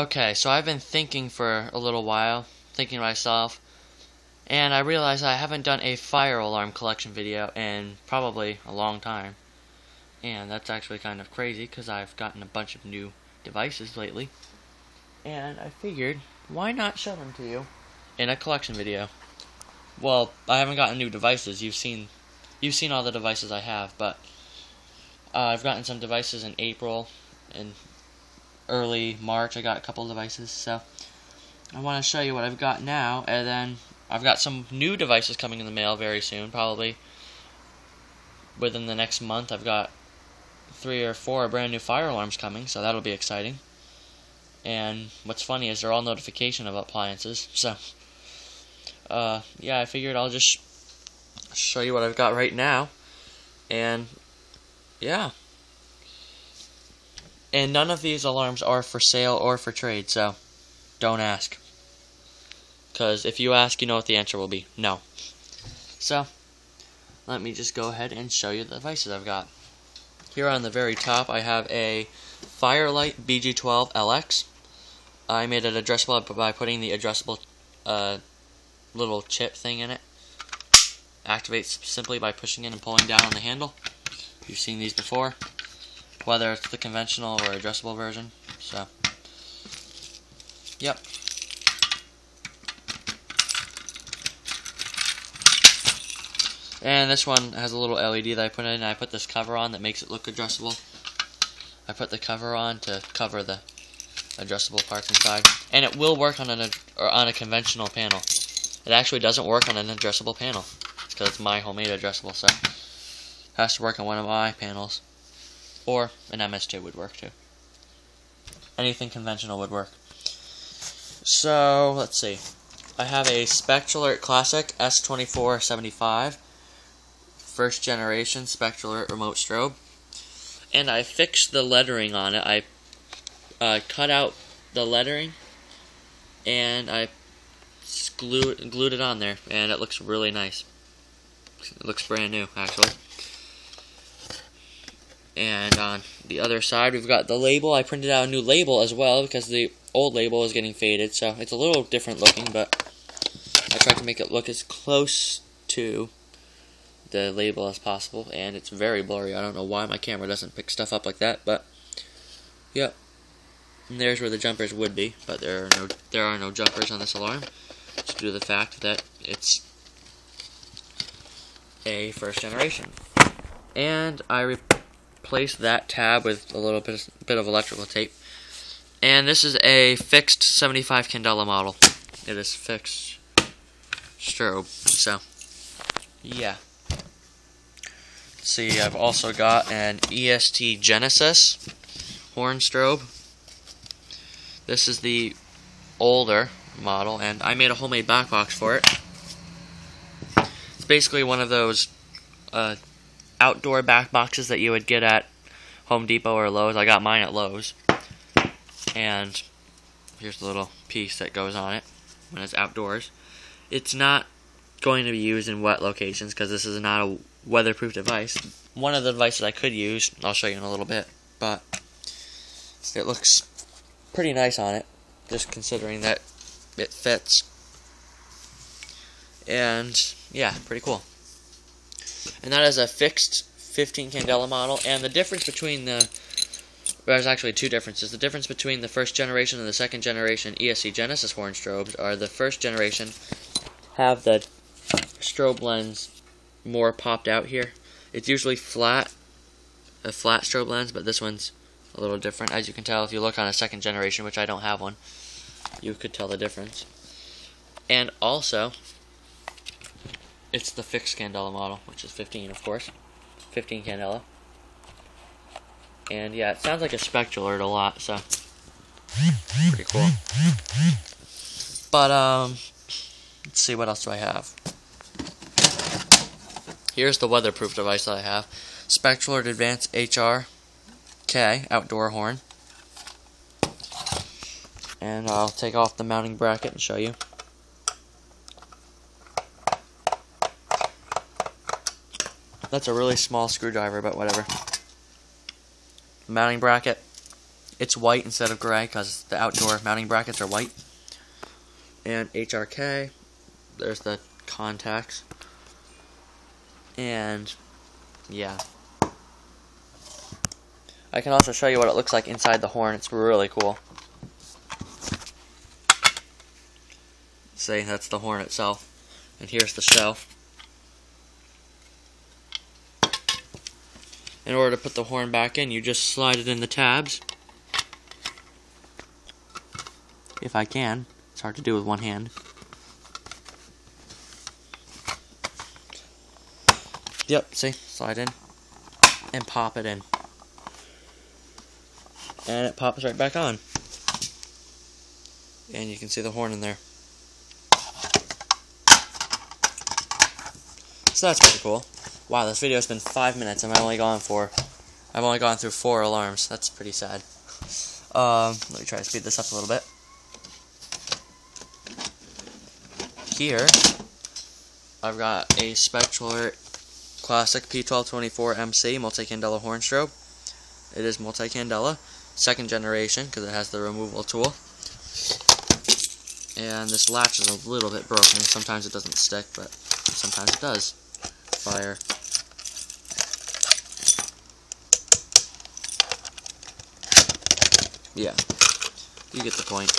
Okay, so I've been thinking for a little while, thinking to myself, and I realized I haven't done a fire alarm collection video in probably a long time. And that's actually kind of crazy because I've gotten a bunch of new devices lately. And I figured, why not show them to you in a collection video? Well, I haven't gotten new devices. You've seen all the devices I have, but I've gotten some devices in April and early March. I got a couple of devices, so I want to show you what I've got now, and then I've got some new devices coming in the mail very soon, probably within the next month. I've got 3 or 4 brand new fire alarms coming, so that'll be exciting. And what's funny is they're all notification of appliances, so yeah, I figured I'll just show you what I've got right now, and yeah. And none of these alarms are for sale or for trade, so don't ask. Because if you ask, you know what the answer will be. No. So, let me just go ahead and show you the devices I've got. Here on the very top, I have a Firelight BG12 LX. I made it addressable by putting the addressable little chip thing in it. Activates simply by pushing in and pulling down on the handle. You've seen these before, whether it's the conventional or addressable version. So, yep. And this one has a little LED that I put in, and I put this cover on that makes it look addressable. I put the cover on to cover the addressable parts inside, and it will work on a conventional panel. It actually doesn't work on an addressable panel. It's because it's my homemade addressable, so it has to work on one of my panels. Or an MS2 would work too. Anything conventional would work. So, let's see. I have a SpectrAlert Classic S2475. First generation SpectrAlert remote strobe. And I fixed the lettering on it. I cut out the lettering and I glued it on there, and it looks really nice. It looks brand new, actually. And on the other side, we've got the label. I printed out a new label as well because the old label is getting faded, so it's a little different looking, but I tried to make it look as close to the label as possible, and it's very blurry. I don't know why my camera doesn't pick stuff up like that, but yep. And there's where the jumpers would be, but there are no jumpers on this alarm, just due to the fact that it's a first generation. And I replaced that tab with a little bit of electrical tape. And this is a fixed 75 candela model. It is fixed strobe. So, yeah. See, I've also got an EST Genesis horn strobe. This is the older model, and I made a homemade back box for it. It's basically one of those outdoor back boxes that you would get at Home Depot or Lowe's. I got mine at Lowe's. And here's the little piece that goes on it when it's outdoors. It's not going to be used in wet locations because this is not a weatherproof device. One of the devices I could use, I'll show you in a little bit, but it looks pretty nice on it, just considering that it fits. And yeah, pretty cool. And that is a fixed 15 candela model, and the difference between there's actually two differences. The difference between the first generation and the second generation ESC Genesis horn strobes are the first generation have the strobe lens more popped out here. It's usually a flat strobe lens, but this one's a little different. As you can tell if you look on a second generation, which I don't have one, you could tell the difference. And also, it's the fixed candela model, which is 15, of course. 15 candela. And yeah, it sounds like a SpectrAlert a lot, so pretty cool. But let's see, what else do I have? Here's the weatherproof device that I have. SpectrAlert Advanced HRK outdoor horn. And I'll take off the mounting bracket and show you. That's a really small screwdriver, but whatever. Mounting bracket It's white instead of gray because the outdoor mounting brackets are white. And HRK, there's the contacts. And yeah. I can also show you what it looks like inside the horn. It's really cool. See, that's the horn itself. And here's the shell. In order to put the horn back in, you just slide it in the tabs. If I can. It's hard to do with one hand. Yep, see? Slide in. And pop it in. And it pops right back on. And you can see the horn in there. So that's pretty cool. Wow, this video's been 5 minutes and I've only gone through 4 alarms. That's pretty sad. Let me try to speed this up a little bit. Here, I've got a Spectral Classic P1224MC multi-candela horn strobe. It is multi-candela, 2nd generation because it has the removal tool. And this latch is a little bit broken. Sometimes it doesn't stick, but sometimes it does. Fire. Yeah, you get the point.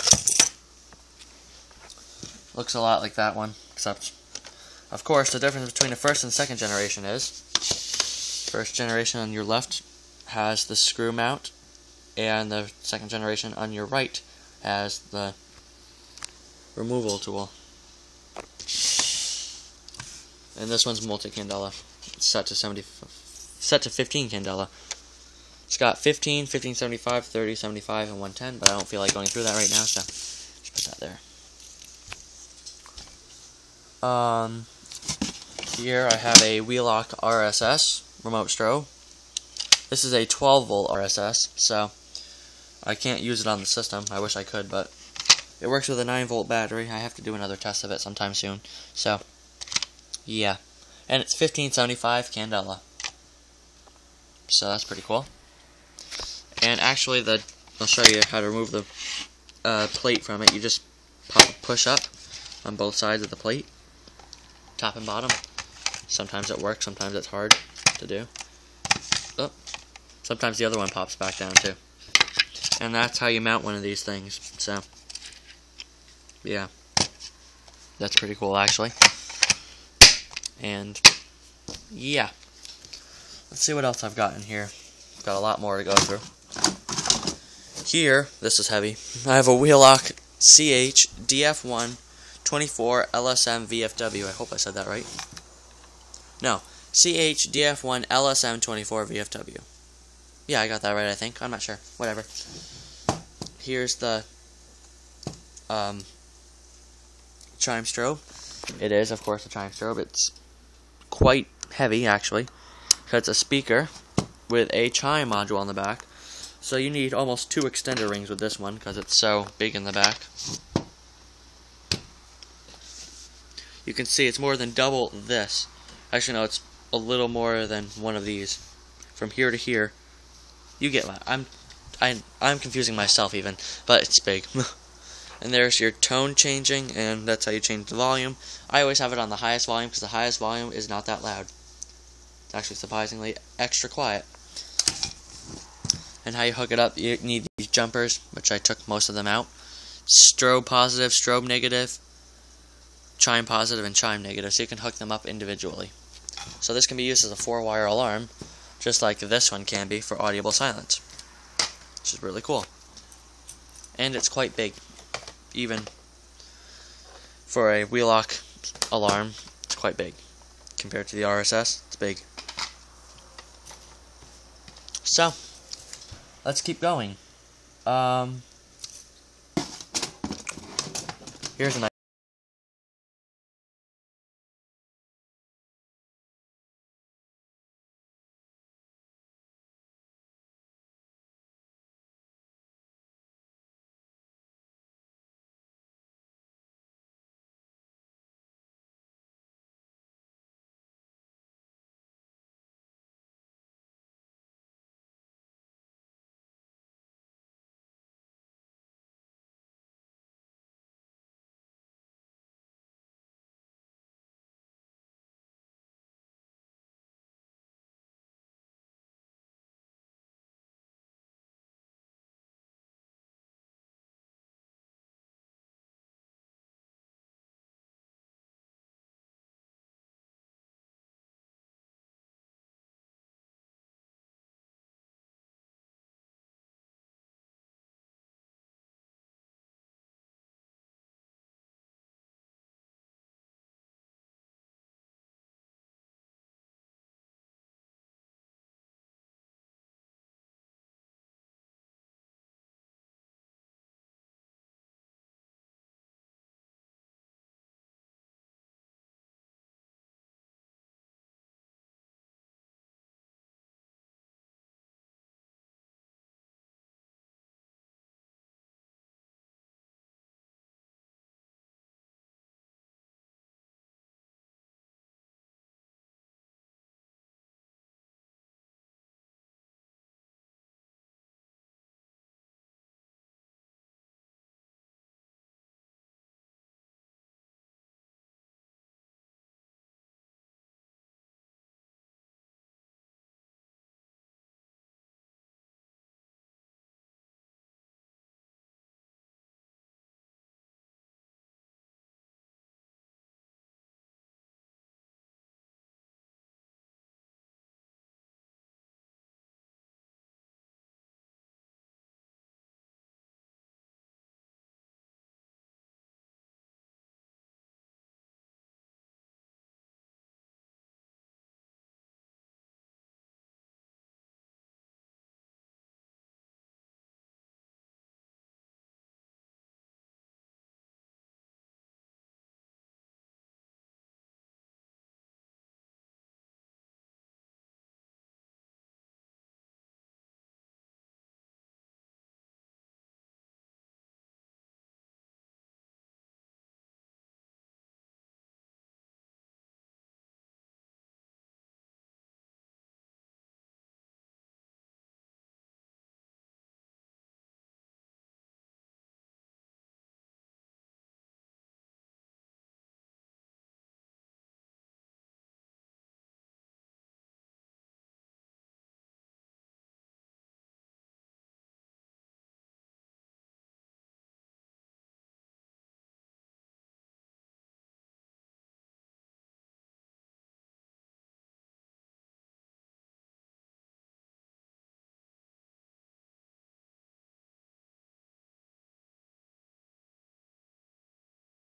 Looks a lot like that one, except, of course, the difference between the 1st and 2nd generation is 1st generation on your left has the screw mount, and the 2nd generation on your right has the removal tool. And this one's multi-candela. It's set to 15 candela. It's got 15, 1575, 3075, and 110, but I don't feel like going through that right now, so just put that there. Here I have a Wheelock RSS remote strobe. This is a 12-volt RSS, so I can't use it on the system. I wish I could, but it works with a 9-volt battery. I have to do another test of it sometime soon. So, yeah. And it's 1575 candela. So that's pretty cool. And actually, I'll show you how to remove the plate from it. You just push up on both sides of the plate, top and bottom. Sometimes it works, sometimes it's hard to do. Oh, sometimes the other one pops back down too. And that's how you mount one of these things. So, yeah, that's pretty cool actually. And yeah, let's see what else I've got in here. I've got a lot more to go through. Here, this is heavy. I have a Wheelock CH DF1 24 LSM VFW. I hope I said that right. No, CH DF1 LSM 24 VFW. Yeah, I got that right, I think. I'm not sure. Whatever. Here's the chime strobe. It is, of course, a chime strobe. It's quite heavy, actually. It's a speaker with a chime module on the back. So you need almost 2 extender rings with this one because it's so big in the back. You can see it's more than double this. Actually, no, it's a little more than one of these. From here to here, you get what I'm confusing myself even, but it's big. And there's your tone changing, and that's how you change the volume. I always have it on the highest volume because the highest volume is not that loud. It's actually surprisingly extra quiet. And how you hook it up, you need these jumpers, which I took most of them out. Strobe positive, strobe negative, chime positive, and chime negative, so you can hook them up individually. So this can be used as a 4-wire alarm, just like this one can be for audible silence, which is really cool. And it's quite big, even for a Wheelock alarm. It's quite big compared to the RSS. It's big. So let's keep going. Here's an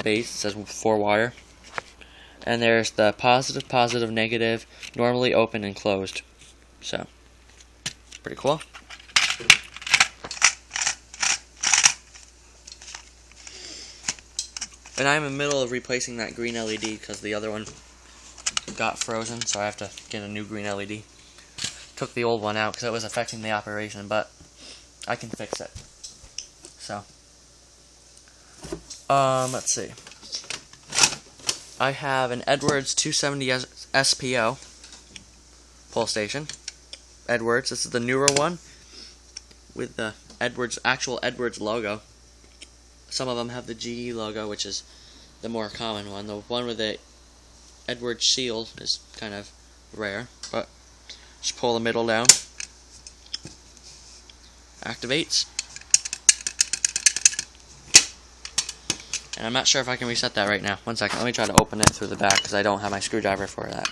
base. It says 4-wire. And there's the positive, positive, negative, normally open and closed. So, pretty cool. And I'm in the middle of replacing that green LED because the other one got frozen, so I have to get a new green LED. Took the old one out because it was affecting the operation, but I can fix it. So, let's see. I have an Edwards 270 SPO pull station. Edwards, this is the newer one with the actual Edwards logo. Some of them have the GE logo, which is the more common one. The one with the Edwards seal is kind of rare, but just pull the middle down. Activates. And I'm not sure if I can reset that right now. One second, let me try to open it through the back because I don't have my screwdriver for that.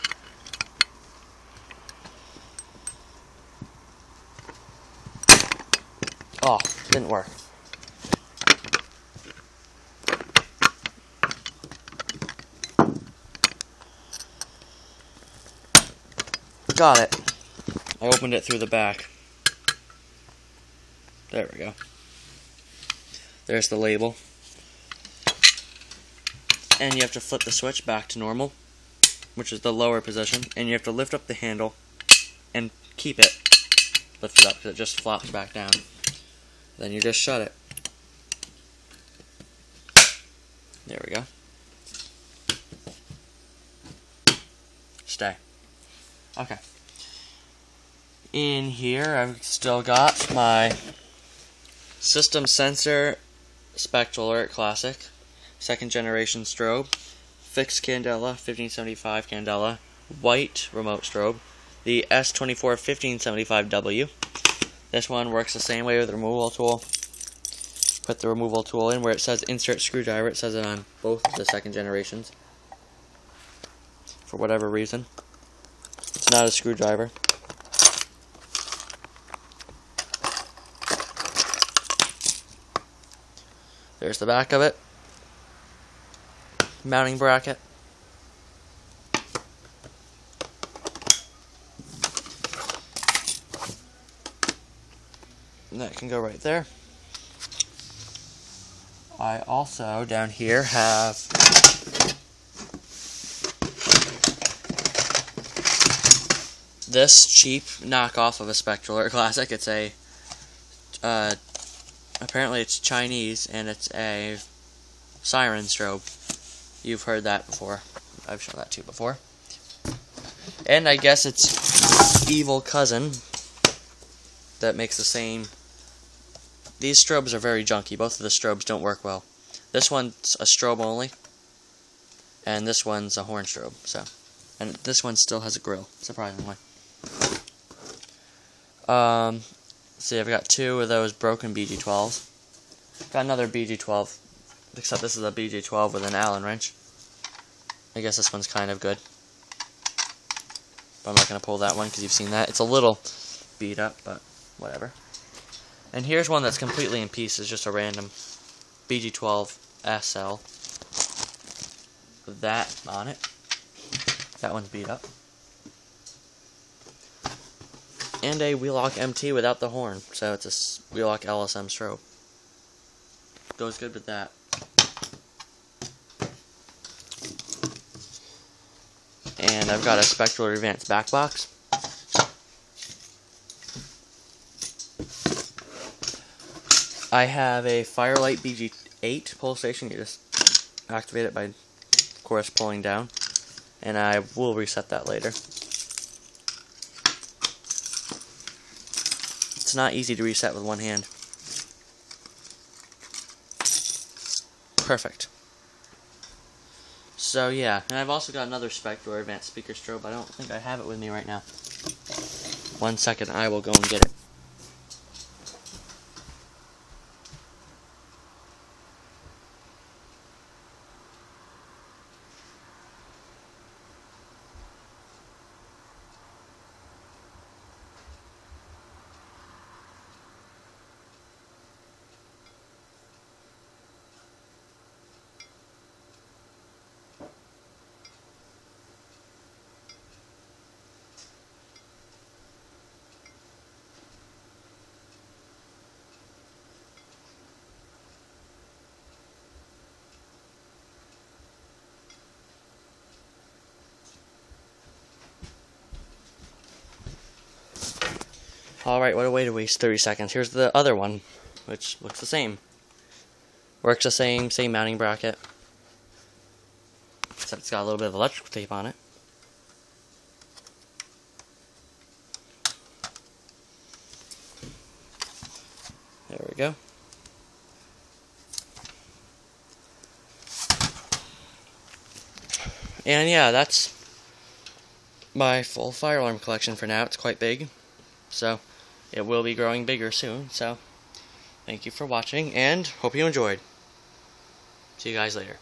Oh, didn't work. Got it. I opened it through the back. There we go. There's the label. And you have to flip the switch back to normal, which is the lower position, and you have to lift up the handle and keep it lifted up because it just flops back down. Then you just shut it. There we go. Stay. Okay. In here, I've still got my System Sensor Spectral Alert Classic, 2nd generation strobe, fixed candela, 1575 candela, white remote strobe, the S24 1575W. This one works the same way with the removal tool. Put the removal tool in where it says insert screwdriver. It says it on both the 2nd generations. For whatever reason. It's not a screwdriver. There's the back of it. Mounting bracket. And that can go right there. I also, down here, have this cheap knockoff of a Spectral Alert Classic. It's a, apparently it's Chinese, and it's a siren strobe. You've heard that before. I've shown that to you before. And I guess it's evil cousin that makes the same. These strobes are very junky. Both of the strobes don't work well. This one's a strobe only, and this one's a horn strobe. So, and this one still has a grill, surprisingly. See, I've got 2 of those broken BG12s. Got another BG12, except this is a BG12 with an Allen wrench. I guess this one's kind of good. But I'm not going to pull that one because you've seen that. It's a little beat up, but whatever. And here's one that's completely in pieces, just a random BG12 SL. With that on it. That one's beat up. And a Wheelock MT without the horn, so it's a Wheelock LSM strobe. Goes good with that. And I've got a Spectral Advanced back box. I have a Firelight BG8 pull station. You just activate it by, of course, pulling down. And I will reset that later. It's not easy to reset with one hand. Perfect. So yeah, and I've also got another Spectral Advanced speaker strobe. I don't think I have it with me right now. 1 second, I will go and get it. Alright, what a way to waste 30 seconds. Here's the other one, which looks the same. Works the same mounting bracket. Except it's got a little bit of electrical tape on it. There we go. And yeah, that's my full fire alarm collection for now. It's quite big, so it will be growing bigger soon. So thank you for watching, and hope you enjoyed. See you guys later.